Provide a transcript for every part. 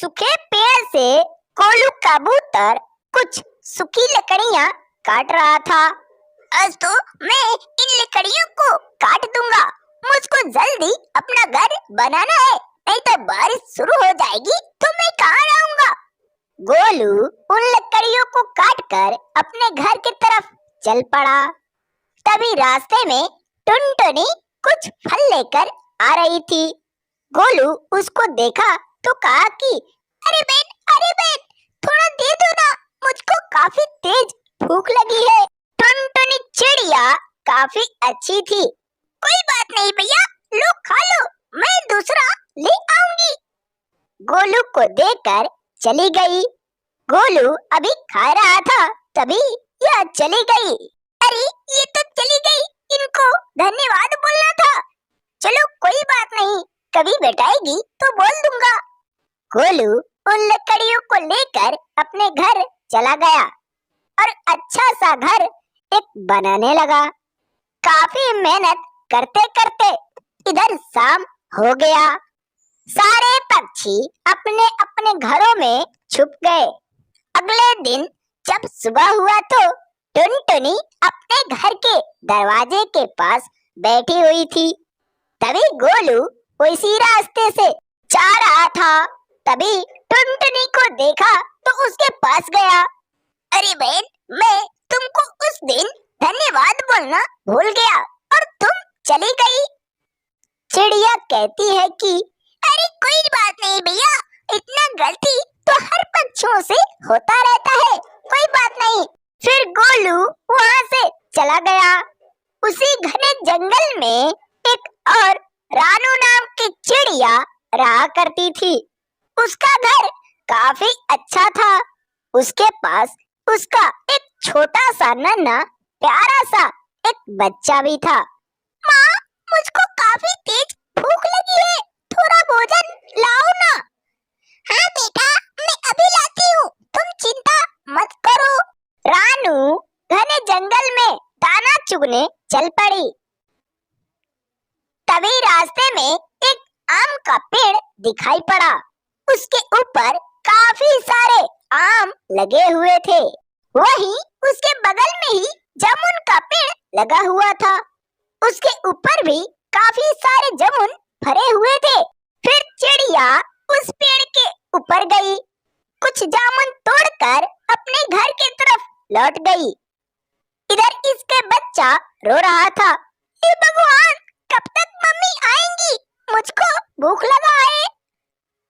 सूखे पेड़ से कोलू कबूतर कुछ सूखी लकड़ियां काट रहा था। आज तो मैं इन लकड़ियों को काट दूंगा। मुझको जल्दी अपना घर बनाना है, नहीं तो बारिश शुरू हो जाएगी तो मैं कहाँ रहूंगा। गोलू उन लकड़ियों को काटकर अपने घर की तरफ चल पड़ा। तभी रास्ते में टुनटुनी कुछ फल लेकर आ रही थी। गोलू उसको देखा तो कहा कि अरे बेन, थोड़ा दे दो ना, मुझको काफी तेज भूख लगी है। टुनटुनी चिड़िया काफी अच्छी थी। कोई बात नहीं भैया, लो खा लो, मैं दूसरा ले आऊंगी। गोलू को देकर चली गई। गोलू अभी खा रहा था, तभी यह चली गई। अरे ये तो चली गई, इनको धन्यवाद बोलना था। चलो कोई बात नहीं, कभी बैठाएगी तो बोल दूंगा। गोलू उन लकड़ियों को लेकर अपने घर चला गया और अच्छा सा घर एक बनाने लगा। काफी मेहनत करते करते इधर शाम हो गया। सारे पक्षी अपने अपने घरों में छुप गए। अगले दिन जब सुबह हुआ तो टुनटुनी अपने घर के दरवाजे के पास बैठी हुई थी। तभी गोलू उसी रास्ते से जा रहा था। तभी टुनटुनी को देखा तो उसके पास गया। अरे बहन, मैं तुमको उस दिन धन्यवाद बोलना भूल गया और तुम चली गई। चिड़िया कहती है कि अरे कोई बात नहीं भैया, इतना गलती तो हर पक्षियों से होता रहता है, कोई बात नहीं। फिर गोलू वहाँ से चला गया। उसी घने जंगल में एक और रानू नाम की चिड़िया रहा करती थी। उसका घर काफी अच्छा था। उसके पास उसका एक छोटा सा नन्हा प्यारा सा एक बच्चा भी था। माँ, मुझको काफी तेज भूख लगी है, थोड़ा भोजन लाओ ना। हाँ बेटा, मैं अभी लाती हूँ, तुम चिंता मत करो। रानू घने जंगल में दाना चुगने चल पड़ी। तभी रास्ते में एक आम का पेड़ दिखाई पड़ा। उसके ऊपर काफी सारे आम लगे हुए थे। वहीं उसके बगल में ही जामुन का पेड़ लगा हुआ था। उसके ऊपर भी काफी सारे जामुन भरे हुए थे। फिर चिड़िया उस पेड़ के ऊपर गई, कुछ जामुन तोड़कर अपने घर की तरफ लौट गई। इधर इसका बच्चा रो रहा था, हे भगवान, कब तक मम्मी आएंगी, मुझको भूख लगा है।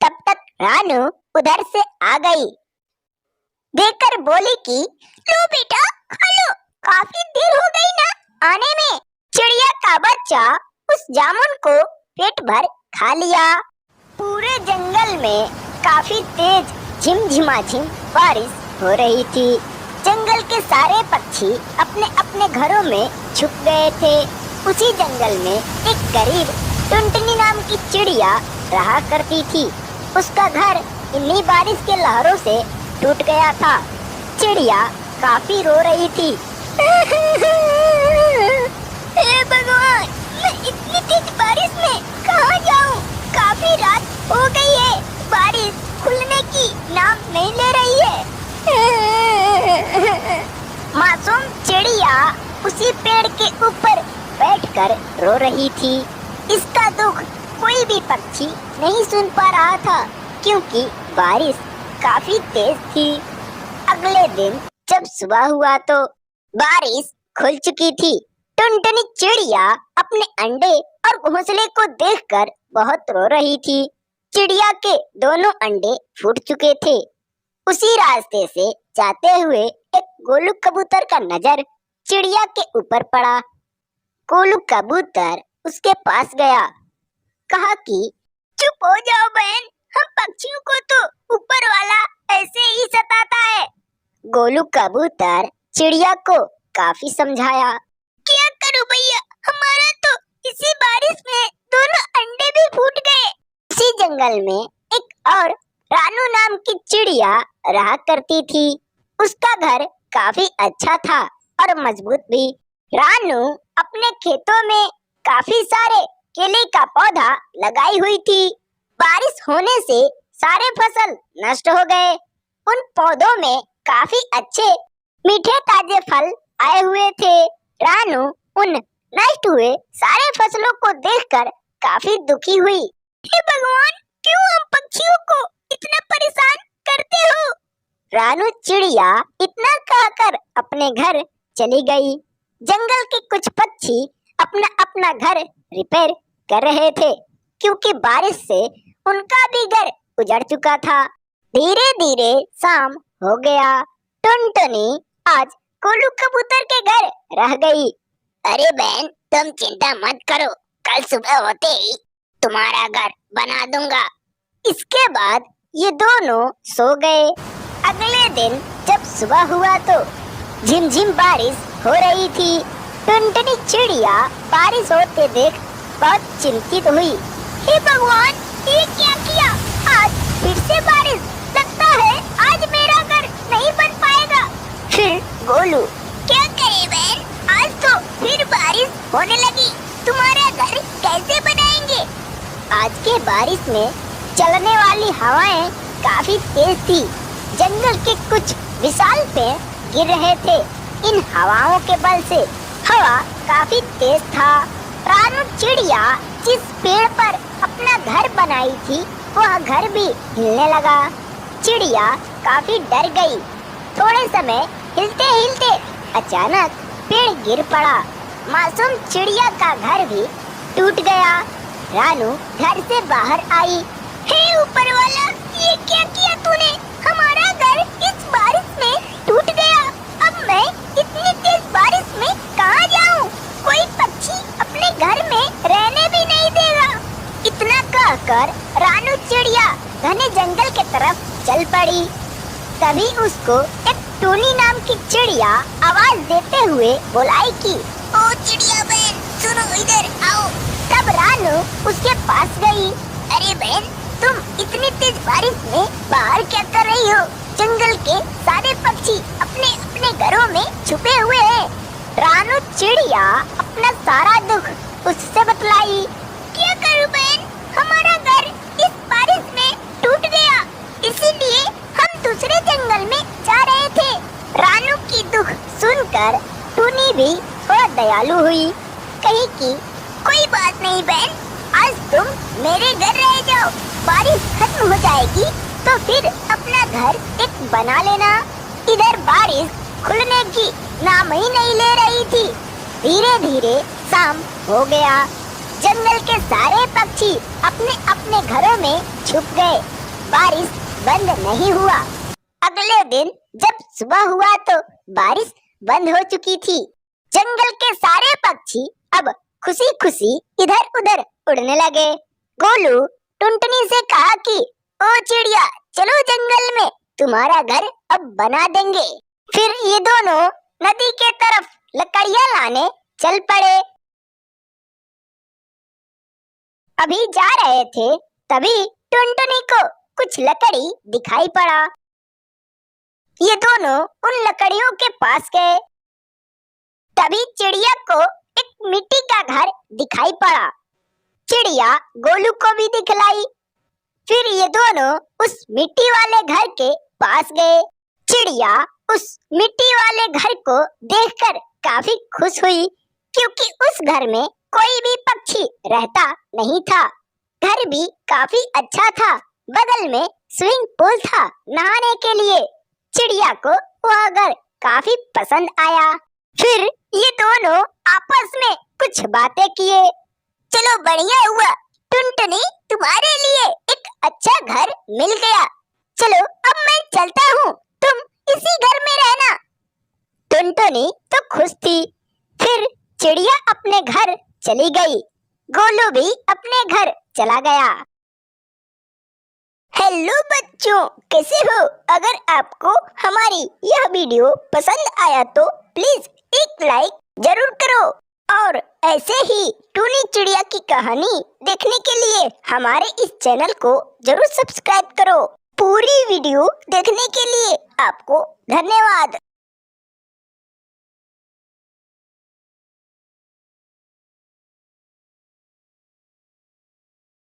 तब तक रानू उधर से आ गई। देखकर बोली कि लो बेटा, खा लो, काफी देर हो गई ना आने में। चिड़िया का बच्चा उस जामुन को पेट भर खा लिया। पूरे जंगल में काफी तेज झिमझिमाझिम बारिश हो रही थी। जंगल के सारे पक्षी अपने अपने घरों में छुप गए थे। उसी जंगल में एक गरीब टुनटुनी नाम की चिड़िया रहा करती थी। उसका घर इन्हीं बारिश के लहरों से टूट गया था। चिड़िया काफी रो रही थी। हे भगवान, मैं इतनी तेज बारिश में कहाँ जाऊँ? काफी रात हो गई है, बारिश खुलने की नाम नहीं ले रही है। मासूम चिड़िया उसी पेड़ के ऊपर बैठकर रो रही थी। इसका दुख कोई भी पक्षी नहीं सुन पा रहा था, क्योंकि बारिश काफी तेज थी। अगले दिन जब सुबह हुआ तो बारिश खुल चुकी थी। टुनटुनी चिड़िया अपने अंडे और घोंसले को देखकर बहुत रो रही थी। चिड़िया के दोनों अंडे फूट चुके थे। उसी रास्ते से जाते हुए एक गोलू कबूतर का नजर चिड़िया के ऊपर पड़ा। गोलू कबूतर उसके पास गया, कहा कि चुप हो जाओ बहन, हम पक्षियों को तो ऊपर वाला ऐसे ही सताता है। गोलू कबूतर चिड़िया को काफी समझाया। क्या करूं भैया, हमारा तो इसी बारिश में दोनों अंडे भी फूट गए। इसी जंगल में एक और रानू नाम की चिड़िया रहा करती थी। उसका घर काफी अच्छा था और मजबूत भी। रानू अपने खेतों में काफी सारे केले का पौधा लगाई हुई थी। बारिश होने से सारे फसल नष्ट हो गए। उन पौधों में काफी अच्छे मीठे ताजे फल आए हुए थे। रानू उन नष्ट हुए सारे फसलों को देखकर काफी दुखी हुई। हे भगवान, क्यों हम पक्षियों को इतना परेशान करते हो? रानू चिड़िया इतना कहकर अपने घर चली गई। जंगल के कुछ पक्षी अपना अपना घर रिपेयर कर रहे थे, क्योंकि बारिश से उनका भी घर उजड़ चुका था। धीरे धीरे शाम हो गया। टुनटुनी आज कोलू कबूतर के घर रह गई। अरे बहन, तुम चिंता मत करो, कल सुबह होते ही तुम्हारा घर बना दूंगा। इसके बाद ये दोनों सो गए। अगले दिन जब सुबह हुआ तो झिमझिम बारिश हो रही थी। टुनटुनी चिड़िया बारिश होते देख बहुत चिंतित हुई। हे भगवान, ये क्या किया? आज फिर से बारिश, लगता है आज मेरा घर नहीं बन पाएगा। फिर गोलू, क्या करे बहन, आज तो फिर बारिश होने लगी, तुम्हारा घर कैसे बनाएंगे? आज के बारिश में चलने वाली हवाएं काफी तेज थी। जंगल के कुछ विशाल पेड़ गिर रहे थे। इन हवाओं के बल से हवा काफी तेज था। रानू चिड़िया जिस पेड़ पर अपना घर बनाई थी वह घर भी हिलने लगा। चिड़िया काफी डर गई। थोड़े समय हिलते हिलते अचानक पेड़ गिर पड़ा। मासूम चिड़िया का घर भी टूट गया। रानू घर से बाहर आई। हे ऊपर वाला, ये क्या किया तूने? हमारा घर इस बारिश में टूट गया। अब मैं इतनी तेज बारिश में कहाँ जाऊँ? कोई पक्षी अपने घर में रहने भी नहीं देगा। इतना कहकर रानू चिड़िया घने जंगल के तरफ चल पड़ी। तभी उसको एक टूनी नाम की चिड़िया आवाज देते हुए बुलाई कि ओ चिड़िया बहन, सुनो, इधर आओ। तब रानू उसके पास गई। अरे बहन, तुम इतनी तेज बारिश में बाहर क्या कर रही हो? जंगल के सारे पक्षी अपने अपने घरों में छुपे हुए हैं। रानू चिड़िया अपना सारा दुख उससे बतलाई। क्या करूं बहन, हमारा घर इस बारिश में टूट गया, इसीलिए हम दूसरे जंगल में जा रहे थे। रानू की दुख सुनकर टूनी भी थोड़ा दयालु हुई। कही कि कोई बात नहीं बहन, आज तुम मेरे घर रह जाओ। बारिश खत्म हो जाएगी तो फिर अपना घर एक बना लेना। इधर बारिश खुलने की नाम ही नहीं ले रही थी। धीरे धीरे शाम हो गया। जंगल के सारे पक्षी अपने अपने घरों में छुप गए। बारिश बंद नहीं हुआ। अगले दिन जब सुबह हुआ तो बारिश बंद हो चुकी थी। जंगल के सारे पक्षी अब खुशी खुशी इधर उधर उड़ने लगे। गोलू टुनटुनी से कहा कि ओ चिड़िया, चलो जंगल में तुम्हारा घर अब बना देंगे। फिर ये दोनों नदी के तरफ लकड़ियाँ लाने चल पड़े। अभी जा रहे थे तभी टुनटुनी को कुछ लकड़ी दिखाई पड़ा। ये दोनों उन लकड़ियों के पास गए। तभी चिड़िया को एक मिट्टी का घर दिखाई पड़ा। चिड़िया गोलू को भी दिखलाई। फिर ये दोनों उस मिट्टी वाले घर के पास गए। चिड़िया उस मिट्टी वाले घर को देखकर काफी खुश हुई, क्योंकि उस घर में कोई भी पक्षी रहता नहीं था। घर भी काफी अच्छा था। बगल में स्विमिंग पूल था नहाने के लिए। चिड़िया को वह घर काफी पसंद आया। फिर ये दोनों आपस में कुछ बातें किए। चलो बढ़िया हुआ टुनटुनी, तुम्हारे लिए एक अच्छा घर मिल गया। चलो अब मैं चलता हूँ, तुम इसी घर में रहना। टुनटुनी तो खुश थी। फिर चिड़िया अपने घर चली गई। गोलू भी अपने घर चला गया। हेलो बच्चों, कैसे हो? अगर आपको हमारी यह वीडियो पसंद आया तो प्लीज एक लाइक जरूर करो और ऐसे ही टूनी चिड़िया की कहानी देखने के लिए हमारे इस चैनल को जरूर सब्सक्राइब करो। पूरी वीडियो देखने के लिए आपको धन्यवाद।